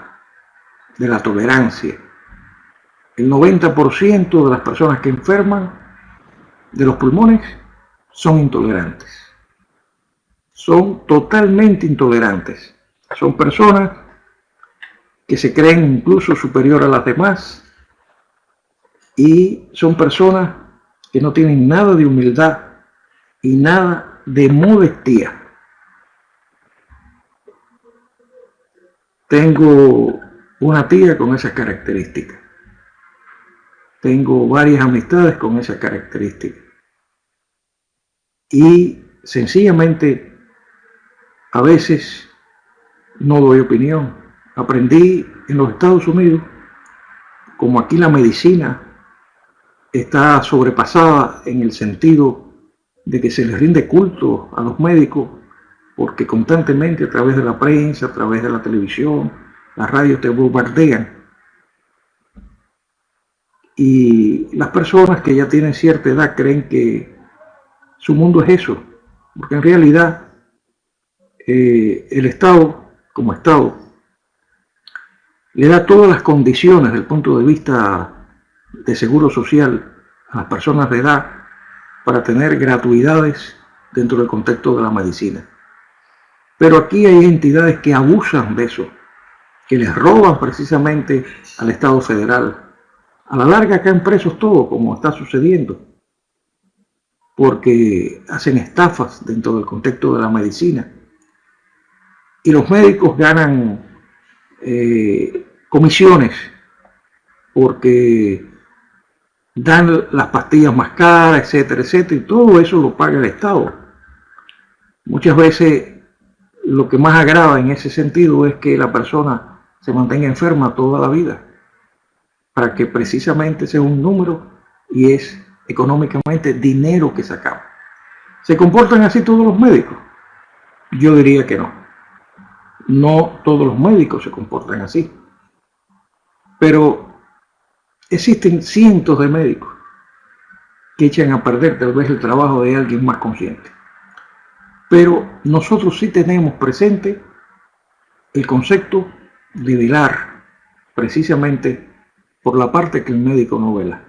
de la tolerancia. El 90% de las personas que enferman de los pulmones son intolerantes. Son totalmente intolerantes. Son personas que se creen incluso superior a las demás y son personas que no tienen nada de humildad y nada de modestia. Tengo una tía con esas características. Tengo varias amistades con esas características. Y sencillamente, a veces no doy opinión. Aprendí en los Estados Unidos, como aquí la medicina está sobrepasada en el sentido de que se les rinde culto a los médicos, porque constantemente a través de la prensa, a través de la televisión, la radio te bombardean. Y las personas que ya tienen cierta edad creen que su mundo es eso, porque en realidad el Estado, como Estado, le da todas las condiciones desde el punto de vista de seguro social a las personas de edad para tener gratuidades dentro del contexto de la medicina. Pero aquí hay entidades que abusan de eso, que les roban precisamente al Estado federal. A la larga caen presos todos, como está sucediendo, porque hacen estafas dentro del contexto de la medicina. Y los médicos ganan comisiones porque dan las pastillas más caras, etcétera, etcétera, y todo eso lo paga el Estado. Muchas veces lo que más agrava en ese sentido es que la persona se mantenga enferma toda la vida, para que precisamente sea un número y es económicamente dinero que sacamos. ¿Se comportan así todos los médicos? Yo diría que no. No todos los médicos se comportan así. Pero existen cientos de médicos que echan a perder tal vez el trabajo de alguien más consciente. Pero nosotros sí tenemos presente el concepto de velar precisamente por la parte que el médico no vela,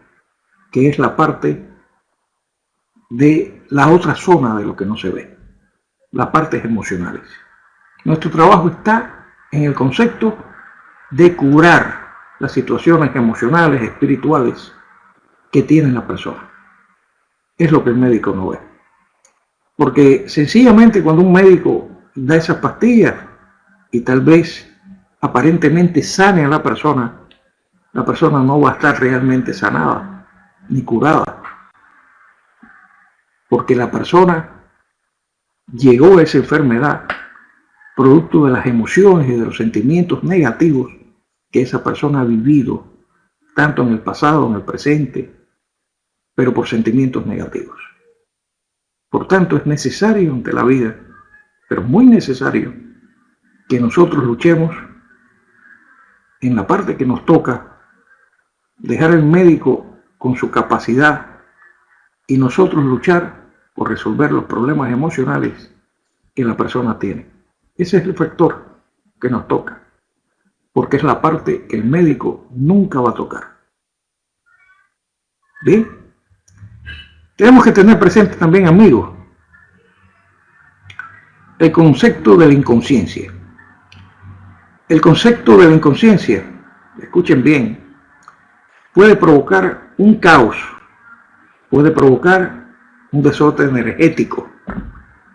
que es la parte de la otra zona de lo que no se ve, las partes emocionales. Nuestro trabajo está en el concepto de curar las situaciones emocionales, espirituales que tiene la persona. Es lo que el médico no ve. Porque sencillamente cuando un médico da esas pastillas y tal vez aparentemente sane a la persona no va a estar realmente sanada ni curada. Porque la persona llegó a esa enfermedad producto de las emociones y de los sentimientos negativos que esa persona ha vivido, tanto en el pasado, en el presente, pero por sentimientos negativos. Por tanto, es necesario ante la vida, pero muy necesario, que nosotros luchemos en la parte que nos toca, dejar al médico con su capacidad y nosotros luchar por resolver los problemas emocionales que la persona tiene. Ese es el factor que nos toca, porque es la parte que el médico nunca va a tocar. ¿Bien? Tenemos que tener presente también, amigos, el concepto de la inconsciencia. El concepto de la inconsciencia, escuchen bien, puede provocar un caos, puede provocar un desorden energético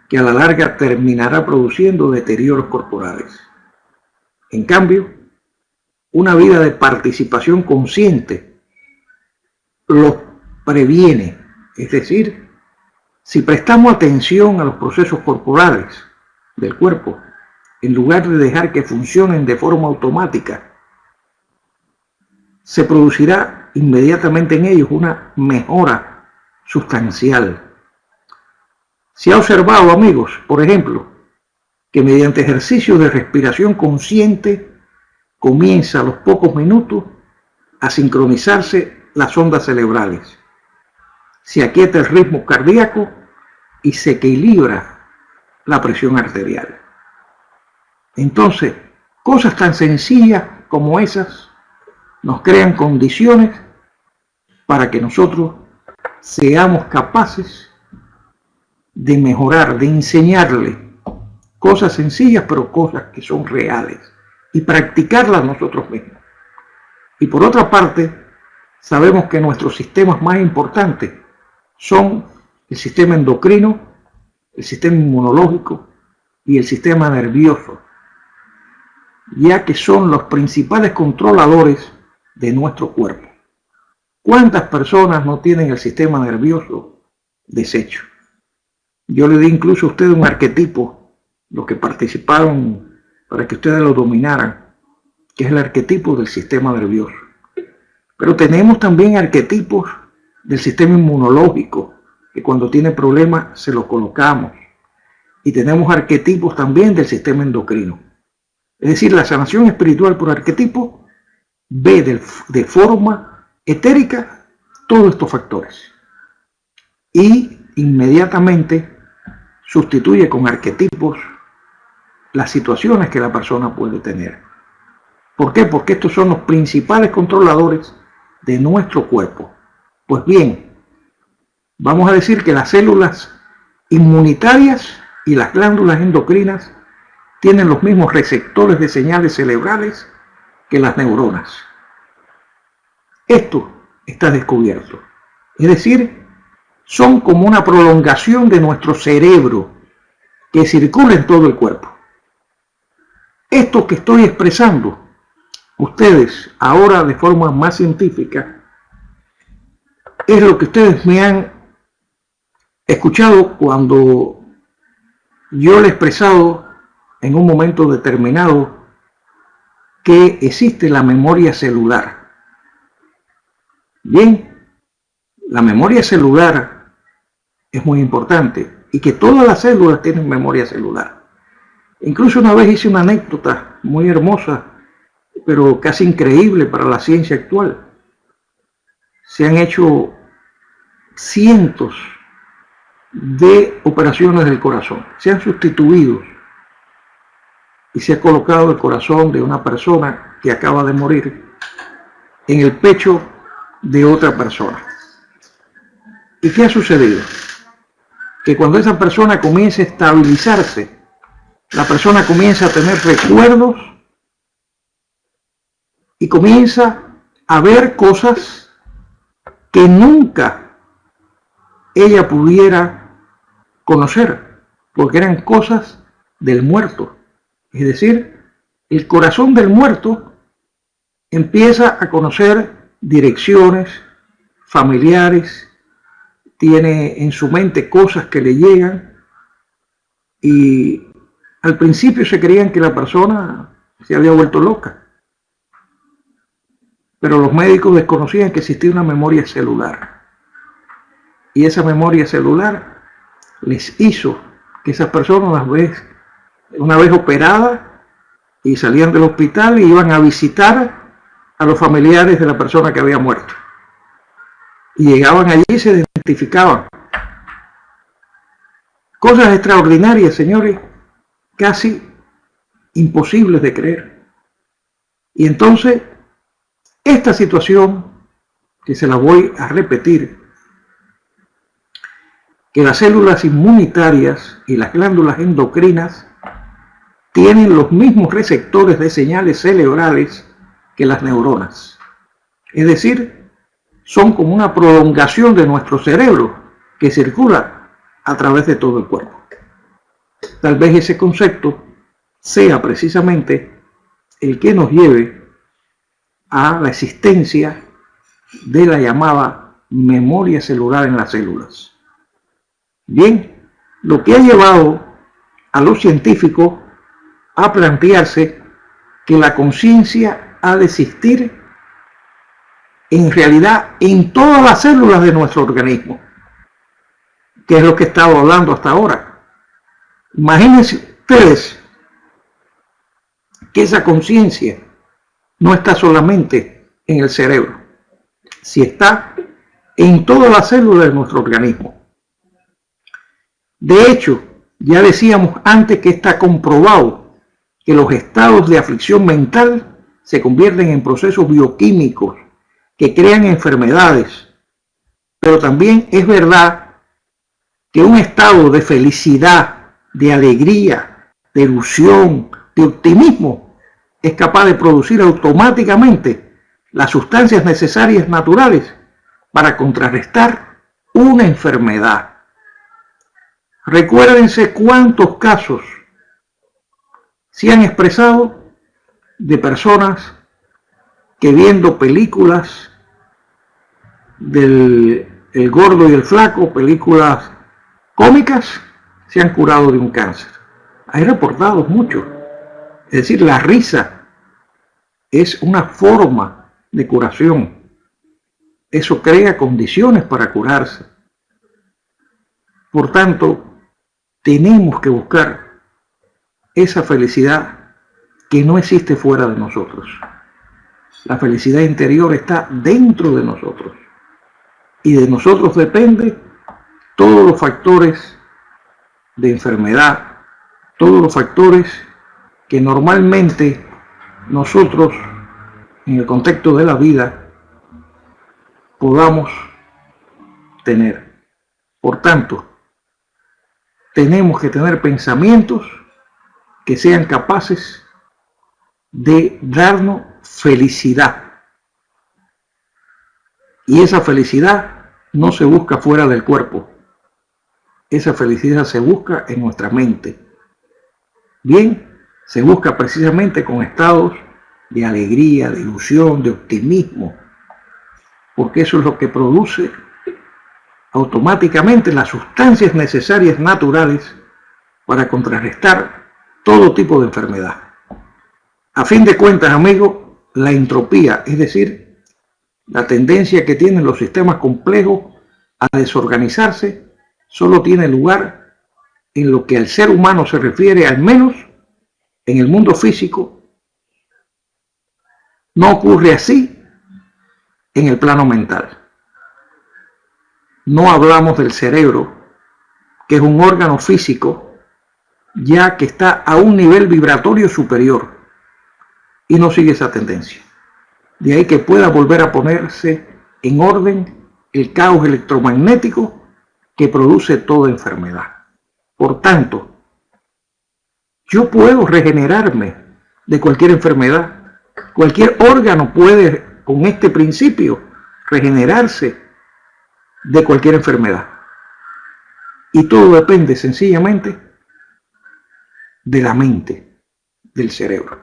que a la larga terminará produciendo deterioros corporales. En cambio, una vida de participación consciente los previene, es decir, si prestamos atención a los procesos corporales del cuerpo, en lugar de dejar que funcionen de forma automática, se producirá inmediatamente en ellos una mejora sustancial. Se ha observado, amigos, por ejemplo, que mediante ejercicios de respiración consciente comienza a los pocos minutos a sincronizarse las ondas cerebrales. Se aquieta el ritmo cardíaco y se equilibra la presión arterial. Entonces, cosas tan sencillas como esas nos crean condiciones para que nosotros seamos capaces de mejorar, de enseñarle cosas sencillas, pero cosas que son reales, y practicarlas nosotros mismos. Y por otra parte, sabemos que nuestros sistemas más importantes son el sistema endocrino, el sistema inmunológico y el sistema nervioso, ya que son los principales controladores de nuestro cuerpo. ¿Cuántas personas no tienen el sistema nervioso deshecho? Yo le di incluso a ustedes un arquetipo, los que participaron para que ustedes lo dominaran, que es el arquetipo del sistema nervioso. Pero tenemos también arquetipos del sistema inmunológico, que cuando tiene problemas se los colocamos. Y tenemos arquetipos también del sistema endocrino. Es decir, la sanación espiritual por arquetipo ve de forma etérica todos estos factores. Y inmediatamente sustituye con arquetipos las situaciones que la persona puede tener. ¿Por qué? Porque estos son los principales controladores de nuestro cuerpo. Pues bien, vamos a decir que las células inmunitarias y las glándulas endocrinas tienen los mismos receptores de señales cerebrales que las neuronas. Esto está descubierto. Es decir, son como una prolongación de nuestro cerebro que circula en todo el cuerpo. Esto que estoy expresando, ustedes ahora de forma más científica, es lo que ustedes me han escuchado cuando yo le he expresado en un momento determinado que existe la memoria celular. Bien, la memoria celular es muy importante y que todas las células tienen memoria celular. Incluso una vez hice una anécdota muy hermosa pero casi increíble para la ciencia actual. Se han hecho cientos de operaciones del corazón, se han sustituido y se ha colocado el corazón de una persona que acaba de morir en el pecho de otra persona. ¿Y qué ha sucedido? Que cuando esa persona comienza a estabilizarse, la persona comienza a tener recuerdos y comienza a ver cosas que nunca ella pudiera conocer, porque eran cosas del muerto. Es decir, el corazón del muerto empieza a conocer direcciones familiares, tiene en su mente cosas que le llegan, y al principio se creían que la persona se había vuelto loca, pero los médicos desconocían que existía una memoria celular, y esa memoria celular les hizo que esas personas una vez operadas y salían del hospital y iban a visitar a los familiares de la persona que había muerto, y llegaban allí y se identificaban. Cosas extraordinarias, señores, casi imposibles de creer. Y entonces, esta situación, que se la voy a repetir, que las células inmunitarias y las glándulas endocrinas tienen los mismos receptores de señales cerebrales que las neuronas. Es decir, son como una prolongación de nuestro cerebro que circula a través de todo el cuerpo. Tal vez ese concepto sea precisamente el que nos lleve a la existencia de la llamada memoria celular en las células. Bien, lo que ha llevado a los científicos a plantearse que la conciencia ha de existir en realidad en todas las células de nuestro organismo, que es lo que he estado hablando hasta ahora. Imagínense ustedes que esa conciencia no está solamente en el cerebro, si está en todas las células de nuestro organismo. De hecho, ya decíamos antes que está comprobado que los estados de aflicción mental se convierten en procesos bioquímicos que crean enfermedades, pero también es verdad que un estado de felicidad, de alegría, de ilusión, de optimismo es capaz de producir automáticamente las sustancias necesarias naturales para contrarrestar una enfermedad. Recuérdense cuántos casos se han expresado de personas que viendo películas del El Gordo y el Flaco, películas cómicas, se han curado de un cáncer. Hay reportados muchos. Es decir, la risa es una forma de curación. Eso crea condiciones para curarse. Por tanto, tenemos que buscar esa felicidad que no existe fuera de nosotros. La felicidad interior está dentro de nosotros. Y de nosotros depende todos los factores de enfermedad, todos los factores que normalmente nosotros, en el contexto de la vida, podamos tener. Por tanto, tenemos que tener pensamientos que sean capaces de darnos felicidad. Y esa felicidad no se busca fuera del cuerpo. Esa felicidad se busca en nuestra mente. Bien, se busca precisamente con estados de alegría, de ilusión, de optimismo, porque eso es lo que produce automáticamente las sustancias necesarias naturales para contrarrestar todo tipo de enfermedad. A fin de cuentas, amigos, la entropía, es decir, la tendencia que tienen los sistemas complejos a desorganizarse, solo tiene lugar en lo que al ser humano se refiere, al menos en el mundo físico, No ocurre así en el plano mental. No hablamos del cerebro, que es un órgano físico, ya que está a un nivel vibratorio superior y no sigue esa tendencia. De ahí que pueda volver a ponerse en orden el caos electromagnético que produce toda enfermedad. Por tanto, yo puedo regenerarme de cualquier enfermedad. Cualquier órgano puede, con este principio, regenerarse de cualquier enfermedad. Y todo depende sencillamente de la mente, del cerebro.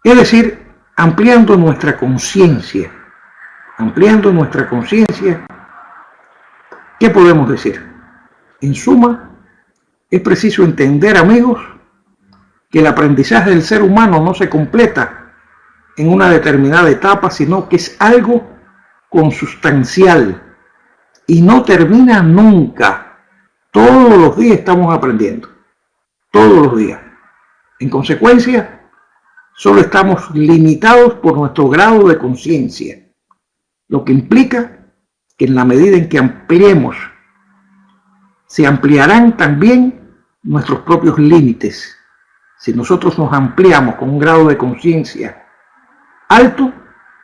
Es decir, ampliando nuestra conciencia, ¿qué podemos decir? En suma, es preciso entender, amigos, que el aprendizaje del ser humano no se completa en una determinada etapa, sino que es algo consustancial y no termina nunca. Todos los días estamos aprendiendo, todos los días. En consecuencia, solo estamos limitados por nuestro grado de conciencia, lo que implica que en la medida en que ampliemos, se ampliarán también nuestros propios límites. Si nosotros nos ampliamos con un grado de conciencia alto,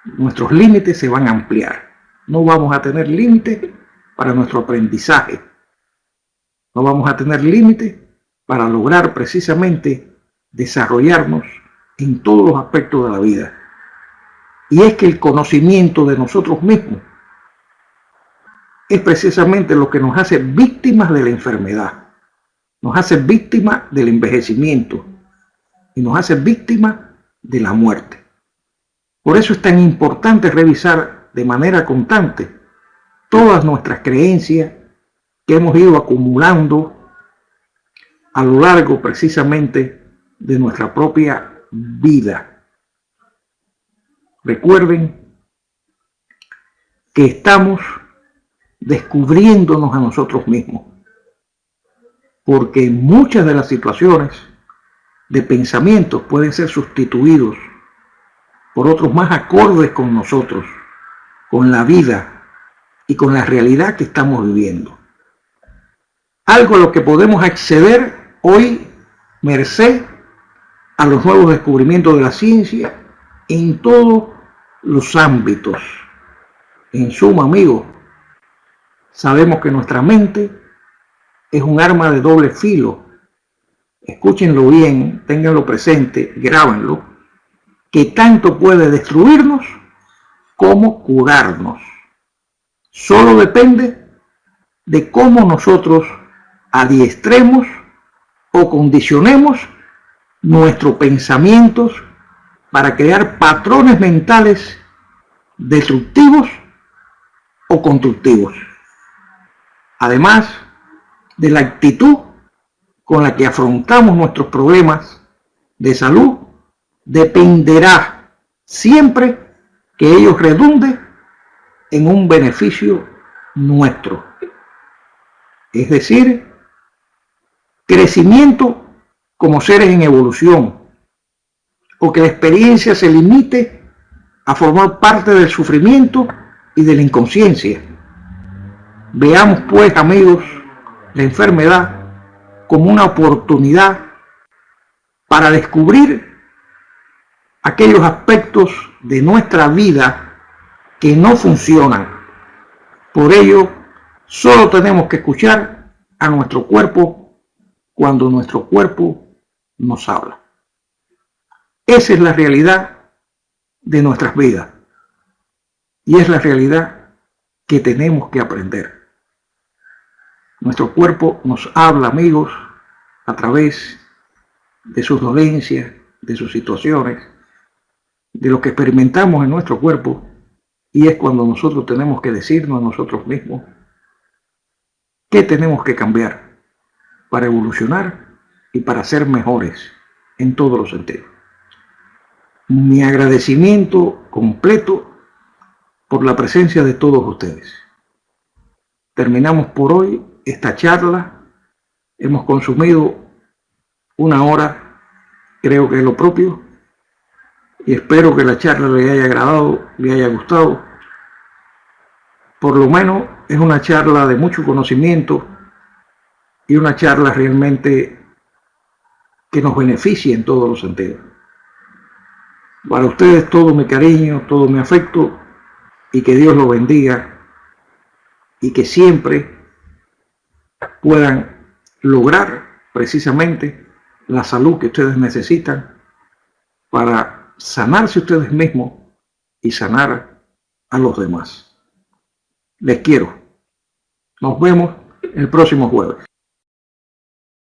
nuestros límites se van a ampliar. No vamos a tener límite para nuestro aprendizaje. No vamos a tener límite para lograr precisamente desarrollarnos en todos los aspectos de la vida. Y es que el conocimiento de nosotros mismos es precisamente lo que nos hace víctimas de la enfermedad, nos hace víctimas del envejecimiento y nos hace víctimas de la muerte. Por eso es tan importante revisar de manera constante todas nuestras creencias que hemos ido acumulando a lo largo precisamente de nuestra propia vida. Recuerden que estamos descubriéndonos a nosotros mismos, porque muchas de las situaciones de pensamientos pueden ser sustituidos por otros más acordes con nosotros, con la vida y con la realidad que estamos viviendo. Algo a lo que podemos acceder hoy merced a los nuevos descubrimientos de la ciencia en todos los ámbitos. En suma, amigos, sabemos que nuestra mente es un arma de doble filo. Escúchenlo bien, ténganlo presente, grábenlo, que tanto puede destruirnos como curarnos. Solo depende de cómo nosotros adiestremos o condicionemos nuestros pensamientos para crear patrones mentales destructivos o constructivos. Además de la actitud con la que afrontamos nuestros problemas de salud, dependerá siempre que ellos redunden en un beneficio nuestro. Es decir, crecimiento como seres en evolución, o que la experiencia se limite a formar parte del sufrimiento y de la inconsciencia. Veamos pues, amigos, la enfermedad como una oportunidad para descubrir aquellos aspectos de nuestra vida que no funcionan. Por ello, solo tenemos que escuchar a nuestro cuerpo cuando nuestro cuerpo nos habla. Esa es la realidad de nuestras vidas y es la realidad que tenemos que aprender. Nuestro cuerpo nos habla, amigos, a través de sus dolencias, de sus situaciones, de lo que experimentamos en nuestro cuerpo, y es cuando nosotros tenemos que decirnos a nosotros mismos qué tenemos que cambiar para evolucionar y para ser mejores en todos los sentidos. Mi agradecimiento completo por la presencia de todos ustedes. Terminamos por hoy esta charla. Hemos consumido una hora, creo que es lo propio, y espero que la charla le haya agradado, le haya gustado. Por lo menos es una charla de mucho conocimiento y una charla realmente que nos beneficie en todos los sentidos. Para ustedes todo mi cariño, todo mi afecto, y que Dios los bendiga y que siempre puedan lograr precisamente la salud que ustedes necesitan para sanarse ustedes mismos y sanar a los demás. Les quiero. Nos vemos el próximo jueves.